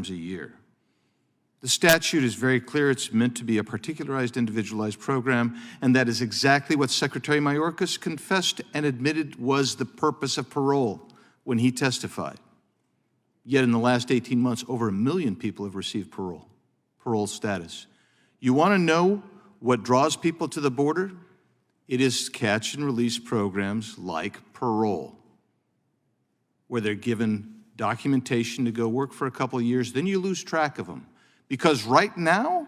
programs a year. The statute is very clear. It's meant to be a particularized, individualized program, and that is exactly what Secretary Mayorkas confessed and admitted was the purpose of parole when he testified. Yet in the last 18 months, over 1 million people have received parole status. You want to know what draws people to the border? It is catch and release programs like parole, where they're given documentation to go work for a couple of years, then you lose track of them. Because right now,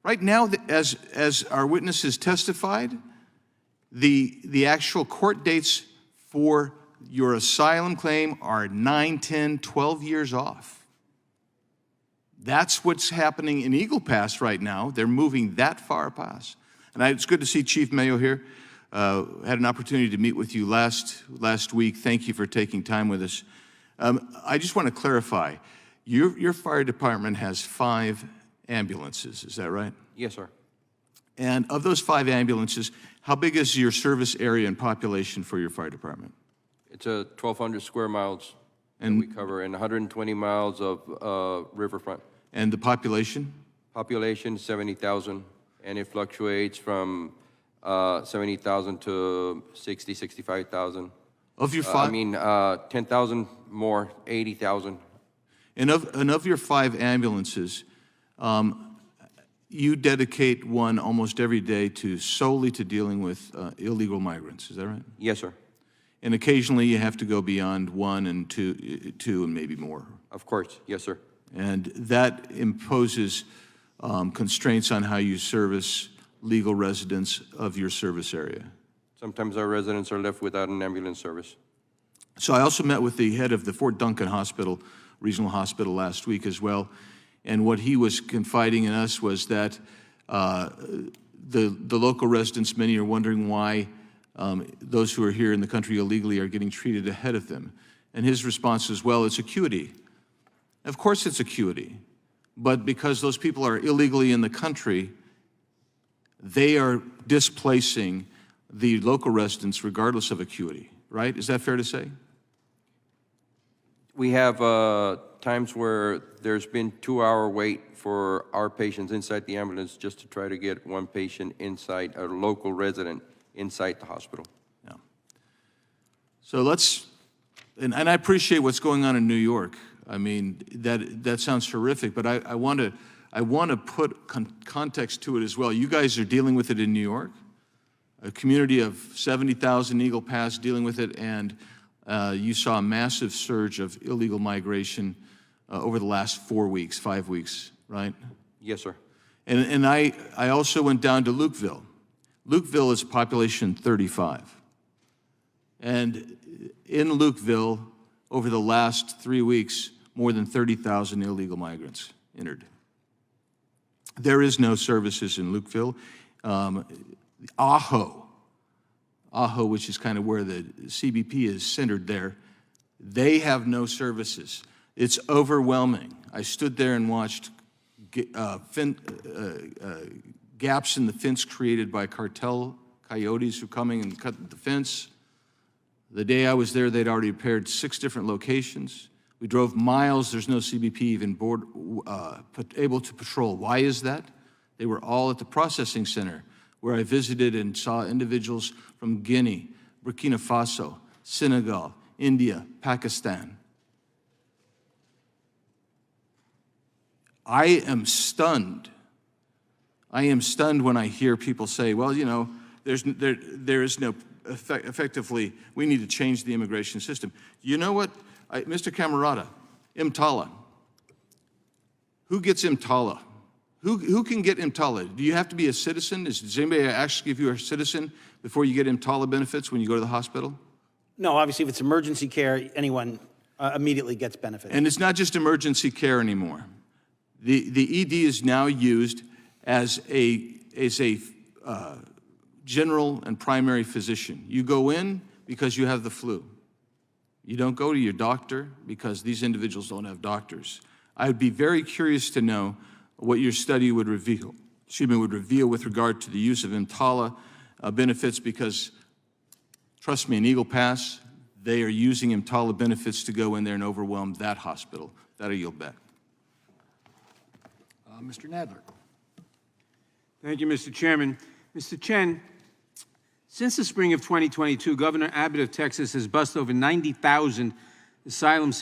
as our witnesses testified, the actual court dates for your asylum claim are 9, 10, 12 years off. That's what's happening in Eagle Pass right now. They're moving that far past. And it's good to see Chief Mayo here. Had an opportunity to meet with you last week. Thank you for taking time with us. I just want to clarify. Your fire department has 5 ambulances, is that right? Yes, sir. And of those 5 ambulances, how big is your service area and population for your fire department? It's 1,200 square miles and we cover, and 120 miles of riverfront. And the population? Population, 70,000, and it fluctuates from 70,000 to 60, 65,000. Of your 5? 10,000 more, 80,000. And of your 5 ambulances, you dedicate one almost every day solely to dealing with illegal migrants, is that right? Yes, sir. And occasionally you have to go beyond 1 and 2 and maybe more. Of course, yes, sir. And that imposes constraints on how you service legal residents of your service area. Sometimes our residents are left without an ambulance service. So I also met with the head of the Fort Duncan Hospital, Regional Hospital, last week as well. And what he was confiding in us was that the local residents, many are wondering why those who are here in the country illegally are getting treated ahead of them. And his response is, well, it's acuity. Of course it's acuity, but because those people are illegally in the country, they are displacing the local residents regardless of acuity, right? Is that fair to say? We have times where there's been 2-hour wait for our patients inside the ambulance just to try to get one patient inside, a local resident inside the hospital. Yeah. So and I appreciate what's going on in New York. I mean, that sounds horrific, but I want to put context to it as well. You guys are dealing with it in New York, a community of 70,000 Eagle Pass dealing with it, and you saw a massive surge of illegal migration over the last 4 weeks, 5 weeks, right? Yes, sir. And I also went down to Lukeville. Lukeville is population 35. And in Lukeville, over the last 3 weeks, more than 30,000 illegal migrants entered. There is no services in Lukeville. Ajo, which is kind of where the CBP is centered there, they have no services. It's overwhelming. I stood there and watched gaps in the fence created by cartel coyotes who coming and cut the fence. The day I was there, they'd already repaired 6 different locations. We drove miles. There's no CBP even able to patrol. Why is that? They were all at the processing center where I visited and saw individuals from Guinea, Burkina Faso, Senegal, India, Pakistan. I am stunned. I am stunned when I hear people say, well, you know, there is no, effectively, we need to change the immigration system. You know what, Mr. Camarada, EMTALA, who gets EMTALA? Who can get EMTALA? Do you have to be a citizen? Does anybody ask if you're a citizen before you get EMTALA benefits when you go to the hospital? No, obviously, if it's emergency care, anyone immediately gets benefits. And it's not just emergency care anymore. The ED is now used as a general and primary physician. You go in because you have the flu. You don't go to your doctor because these individuals don't have doctors. I would be very curious to know what your study would reveal, with regard to the use of EMTALA benefits, because trust me, in Eagle Pass, they are using EMTALA benefits to go in there and overwhelm that hospital. That I yield back. Mr. Nadler. Thank you, Mr. Chairman. Mr. Chen, since the spring of 2022, Governor Abbott of Texas has bused over 90,000 asylum